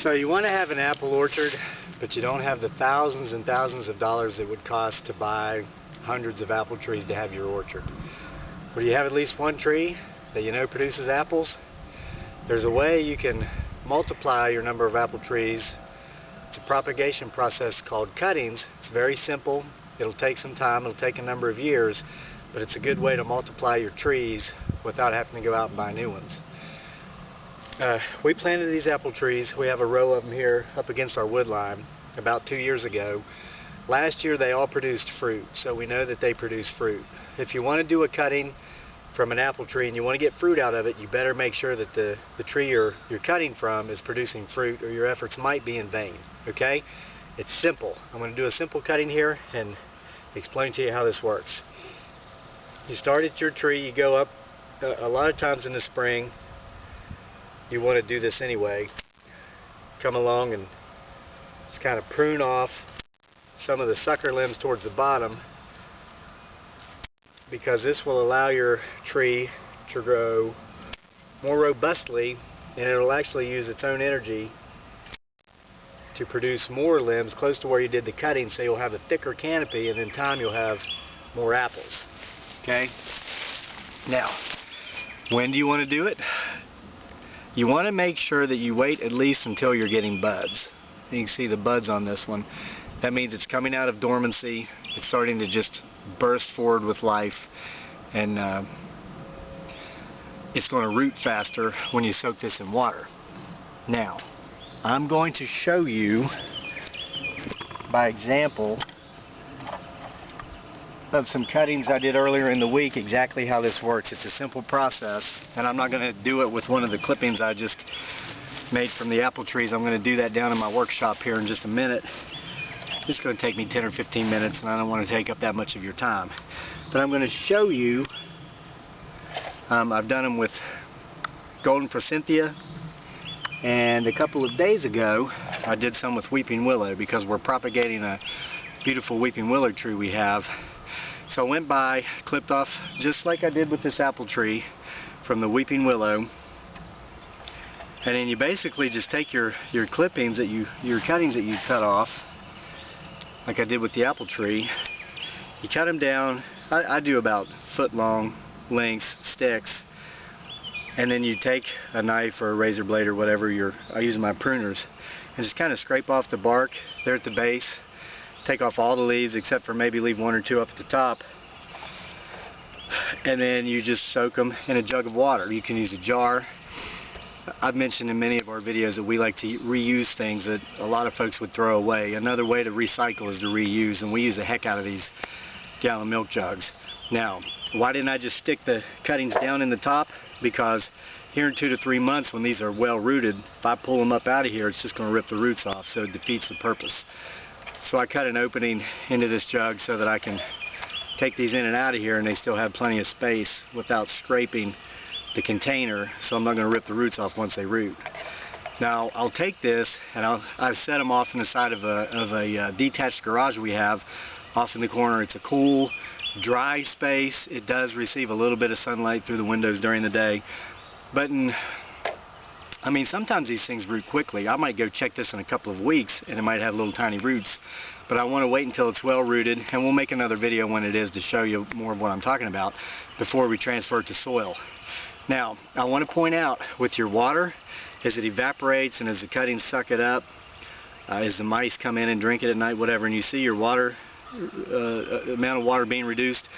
So you want to have an apple orchard, but you don't have the thousands and thousands of dollars it would cost to buy hundreds of apple trees to have your orchard. But you have at least one tree that you know produces apples. There's a way you can multiply your number of apple trees. It's a propagation process called cuttings. It's very simple. It'll take some time. It'll take a number of years, but it's a good way to multiply your trees without having to go out and buy new ones. We planted these apple trees. We have a row of them here up against our wood line about 2 years ago. Last year they all produced fruit, so we know that they produce fruit. If you want to do a cutting from an apple tree and you want to get fruit out of it, you better make sure that the tree you're cutting from is producing fruit, or your efforts might be in vain. Okay? It's simple. I'm going to do a simple cutting here and explain to you how this works. You start at your tree, you go up. A lot of times in the spring you want to do this anyway. Come along and just kind of prune off some of the sucker limbs towards the bottom, because this will allow your tree to grow more robustly, and it'll actually use its own energy to produce more limbs close to where you did the cutting, so you'll have a thicker canopy, and in time you'll have more apples. Okay? Now, when do you want to do it? You want to make sure that you wait at least until you're getting buds. You can see the buds on this one. That means it's coming out of dormancy. It's starting to just burst forward with life, and it's going to root faster when you soak this in water. Now, I'm going to show you by example of some cuttings I did earlier in the week exactly how this works. It's a simple process, and I'm not going to do it with one of the clippings I just made from the apple trees. I'm going to do that down in my workshop here in just a minute. It's going to take me 10 or 15 minutes, and I don't want to take up that much of your time. But I'm going to show you, I've done them with golden forsythia, and a couple of days ago I did some with weeping willow, because we're propagating a beautiful weeping willow tree we have. So I went by, clipped off just like I did with this apple tree from the weeping willow, and then you basically just take your clippings that your cuttings that you cut off, like I did with the apple tree. You cut them down. I do about foot-long lengths, sticks, and then you take a knife or a razor blade or whatever I use my pruners, and just kind of scrape off the bark there at the base. Take off all the leaves except for maybe leave one or two up at the top, and then you just soak them in a jug of water. You can use a jar. I've mentioned in many of our videos that we like to reuse things that a lot of folks would throw away. Another way to recycle is to reuse, and we use the heck out of these gallon milk jugs. Now, why didn't I just stick the cuttings down in the top? Because here in 2 to 3 months, when these are well rooted, if I pull them up out of here, it's just going to rip the roots off, so it defeats the purpose. So I cut an opening into this jug so that I can take these in and out of here, and they still have plenty of space without scraping the container, so I'm not going to rip the roots off once they root. Now I'll take this and I set them off in the side of a detached garage we have off in the corner. It's a cool, dry space. It does receive a little bit of sunlight through the windows during the day, but I mean, sometimes these things root quickly. I might go check this in a couple of weeks and it might have little tiny roots, but I want to wait until it's well rooted, and we'll make another video when it is to show you more of what I'm talking about before we transfer it to soil. Now, I want to point out with your water, as it evaporates and as the cuttings suck it up, as the mice come in and drink it at night, whatever, and you see your water, amount of water being reduced,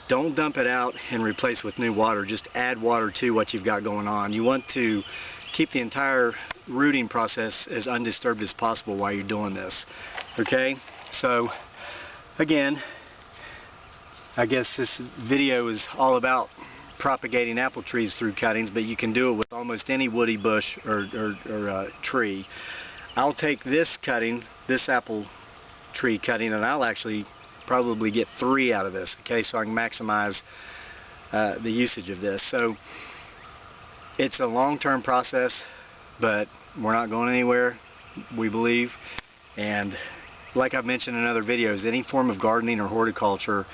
don't dump it out and replace with new water. Just add water to what you've got going on. You want to keep the entire rooting process as undisturbed as possible while you're doing this. Okay? So, again, I guess this video is all about propagating apple trees through cuttings, but you can do it with almost any woody bush or tree. I'll take this cutting, this apple tree cutting, and I'll actually probably get 3 out of this, okay, so I can maximize the usage of this. So it's a long-term process, but we're not going anywhere, we believe. And like I've mentioned in other videos, any form of gardening or horticulture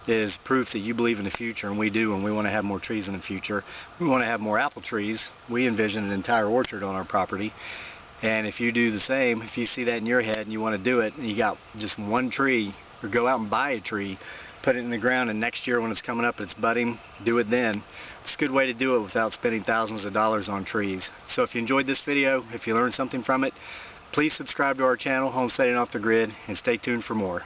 is proof that you believe in the future, and we do, and we want to have more trees in the future. We want to have more apple trees. We envision an entire orchard on our property, And if you do the same, if you see that in your head and you want to do it, and you got just one tree, or go out and buy a tree, put it in the ground, and next year when it's coming up and it's budding, do it then. It's a good way to do it without spending thousands of dollars on trees. So if you enjoyed this video, if you learned something from it, please subscribe to our channel, Homesteading Off the Grid, and stay tuned for more.